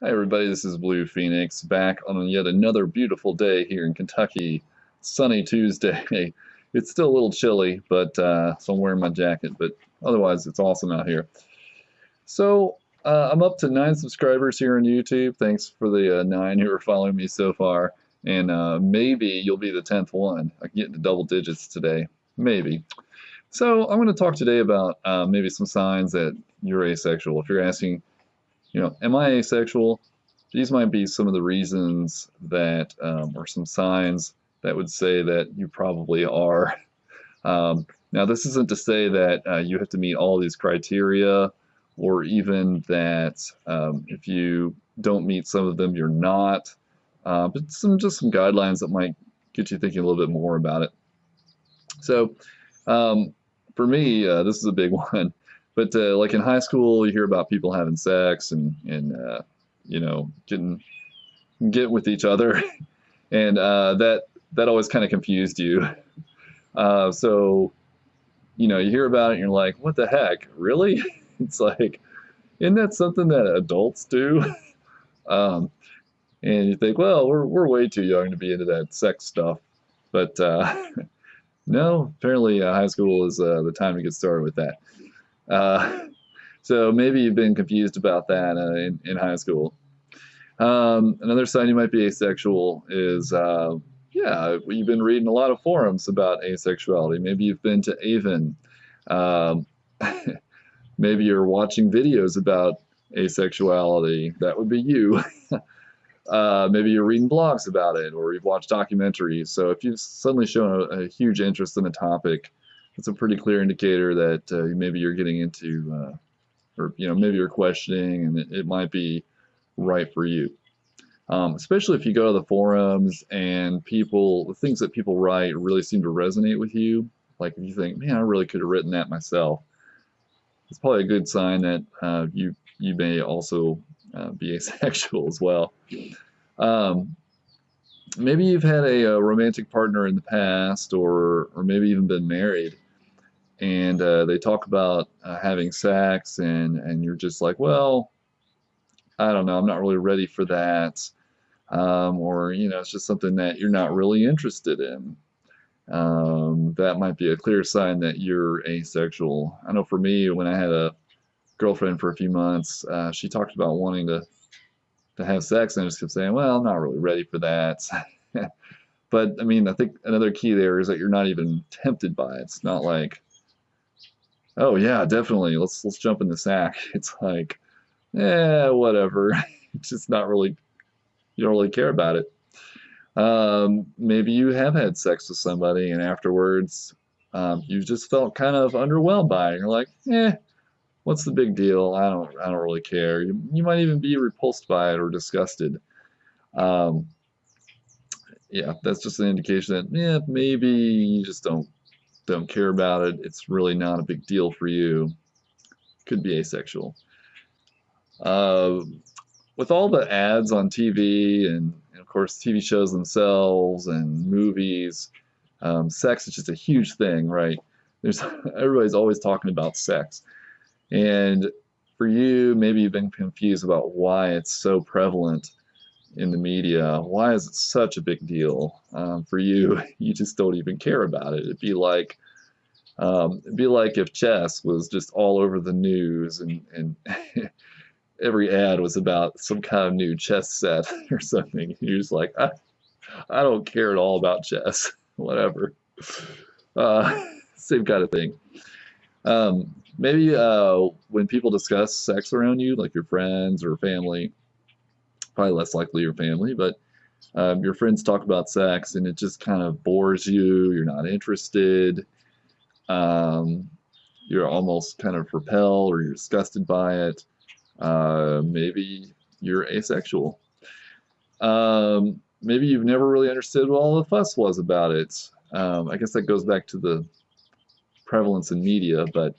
Hi everybody, this is Blue Phoenix back on yet another beautiful day here in Kentucky. Sunny Tuesday. It's still a little chilly, but so I'm wearing my jacket, but otherwise it's awesome out here. So I'm up to 9 subscribers here on YouTube. Thanks for the 9 who are following me so far, and maybe you'll be the 10th one. I can get into double digits today, maybe. So I'm going to talk today about maybe some signs that you're asexual. If you're asking, am I asexual? These might be some of the reasons that, or some signs that would say that you probably are. Now, this isn't to say that you have to meet all these criteria, or even that if you don't meet some of them, you're not. But just some guidelines that might get you thinking a little bit more about it. So, for me, this is a big one. But like in high school, you hear about people having sex and get with each other, and that always kind of confused you. So you hear about it, and you're like, what the heck, really? It's like, isn't that something that adults do? um, and you think, well, we're way too young to be into that sex stuff, but no, apparently high school is the time to get started with that. Uh, so maybe you've been confused about that in high school. Another sign you might be asexual is, yeah, you've been reading a lot of forums about asexuality. Maybe you've been to Avon. Um, maybe you're watching videos about asexuality. That would be you. Maybe you're reading blogs about it, or you've watched documentaries. So if you've suddenly shown a huge interest in a topic, it's a pretty clear indicator that maybe you're getting into, or maybe you're questioning, and it might be right for you. Especially if you go to the forums and the things that people write really seem to resonate with you. Like if you think, man, I really could have written that myself. It's probably a good sign that you may also be asexual as well. Um, Maybe you've had a romantic partner in the past, or maybe even been married, and they talk about having sex, and you're just like, well, I don't know, I'm not really ready for that. Or it's just something that you're not really interested in. That might be a clear sign that you're asexual. I know for me, when I had a girlfriend for a few months, she talked about wanting to have sex, and I just kept saying, well, I'm not really ready for that. But I mean, I think another key there is that you're not even tempted by it. It's not like, oh yeah, definitely, let's jump in the sack. It's like, whatever. It's just not really, you don't really care about it. Maybe you have had sex with somebody, and afterwards, you just felt kind of underwhelmed by it. You're like, what's the big deal? I don't really care. You might even be repulsed by it or disgusted. Um, yeah, that's just an indication that, maybe you just don't care about it. It's really not a big deal for you. Could be asexual. Uh, with all the ads on TV and of course TV shows themselves and movies, sex is just a huge thing, right? There's everybody's always talking about sex, and for you, maybe you've been confused about why it's so prevalent in the media. Why is it such a big deal? For you, you just don't even care about it. It'd be like if chess was just all over the news, and every ad was about some kind of new chess set or something. You're just like, I don't care at all about chess. Whatever. Same kind of thing. Maybe when people discuss sex around you, like your friends or family, probably less likely your family, but your friends talk about sex and it just kind of bores you. You're not interested. Um, you're almost kind of repelled or you're disgusted by it. Maybe you're asexual. Maybe you've never really understood what all the fuss was about it. I guess that goes back to the prevalence in media, but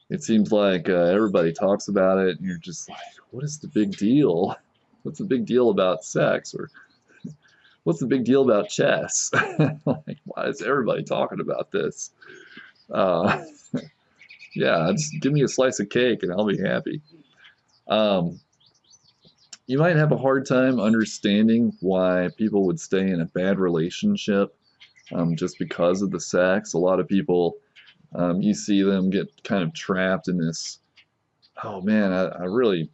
it seems like everybody talks about it, and you're just like, what is the big deal? What's the big deal about sex? Or what's the big deal about chess? Like, why is everybody talking about this? Uh, yeah, just give me a slice of cake and I'll be happy. Um, you might have a hard time understanding why people would stay in a bad relationship just because of the sex. A lot of people, you see them get kind of trapped in this, oh man, I really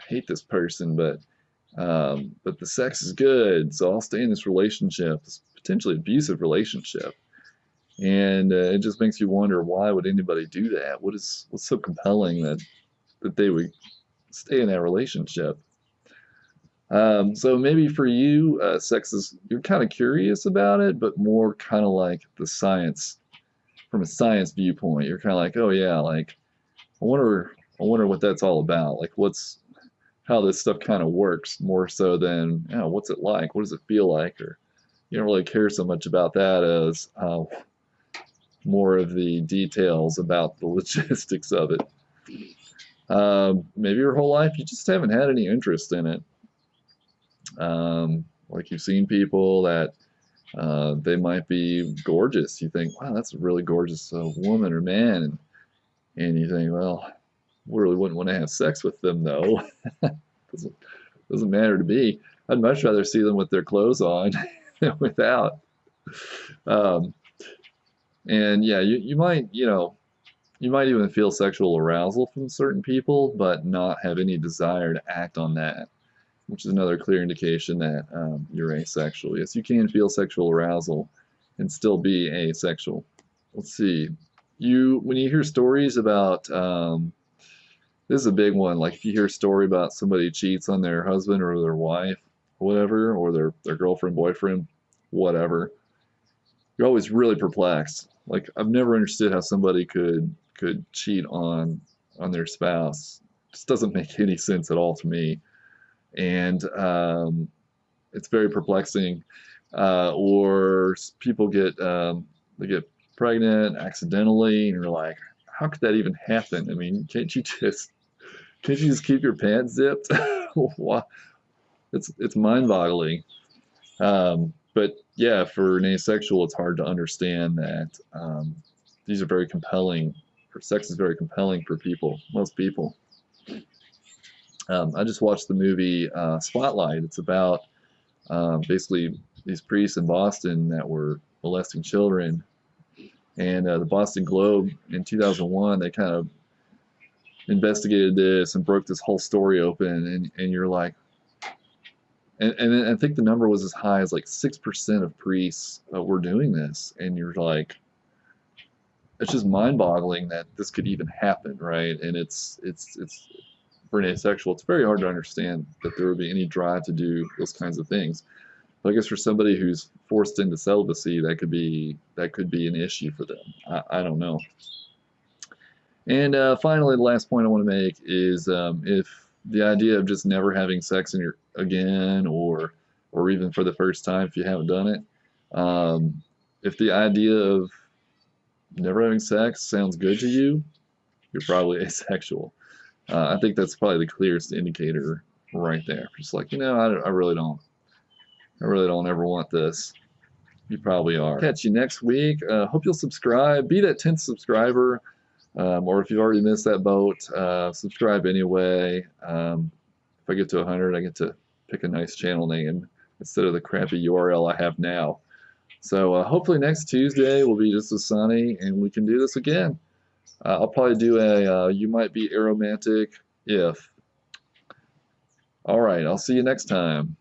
hate this person, but the sex is good, so I'll stay in this relationship, this potentially abusive relationship. And it just makes you wonder, why would anybody do that? What's so compelling that they would stay in that relationship? So maybe for you, sex is, you're kind of curious about it, but more kind of like the science, from a science viewpoint. You're kind of like, oh yeah, like I wonder what that's all about. Like what's how this stuff kind of works more so than, you know, what's it like? What does it feel like? Or you don't really care so much about that as more of the details about the logistics of it. Maybe your whole life you just haven't had any interest in it. Like you've seen people that they might be gorgeous. You think, wow, that's a really gorgeous woman or man, and you think, well, we really wouldn't want to have sex with them though. doesn't doesn't matter to me. I'd much rather see them with their clothes on than without. Um, and yeah, you might, you might even feel sexual arousal from certain people, but not have any desire to act on that, which is another clear indication that you're asexual. Yes, you can feel sexual arousal and still be asexual. Let's see. When you hear stories about this is a big one. Like if you hear a story about somebody cheats on their husband or their wife, or whatever, or their girlfriend, boyfriend, whatever, you're always really perplexed. Like I've never understood how somebody could cheat on their spouse. It just doesn't make any sense at all to me, and it's very perplexing. Or people they get pregnant accidentally, and you're like, how could that even happen? I mean, can't you just keep your pants zipped? It's mind-boggling. But yeah, for an asexual, it's hard to understand that these are very compelling. For sex is very compelling for people, most people. I just watched the movie Spotlight. It's about basically these priests in Boston that were molesting children, and the Boston Globe in 2001 they kind of investigated this and broke this whole story open, and you're like, and I think the number was as high as like 6% of priests were doing this, and you're like, it's just mind-boggling that this could even happen, right? And it's for an asexual, it's very hard to understand that there would be any drive to do those kinds of things. But I guess for somebody who's forced into celibacy, that could be an issue for them. I don't know. And finally, the last point I want to make is if the idea of just never having sex again, or even for the first time if you haven't done it, if the idea of never having sex sounds good to you, you're probably asexual. I think that's probably the clearest indicator right there. Just like, I really don't ever want this. You probably are. Catch you next week. Hope you'll subscribe. Be that 10th subscriber. Or if you've already missed that boat, subscribe anyway. If I get to 100, I get to pick a nice channel name instead of the crappy URL I have now. So hopefully next Tuesday will be just as sunny and we can do this again. I'll probably do a You Might Be Aromantic if. All right, I'll see you next time.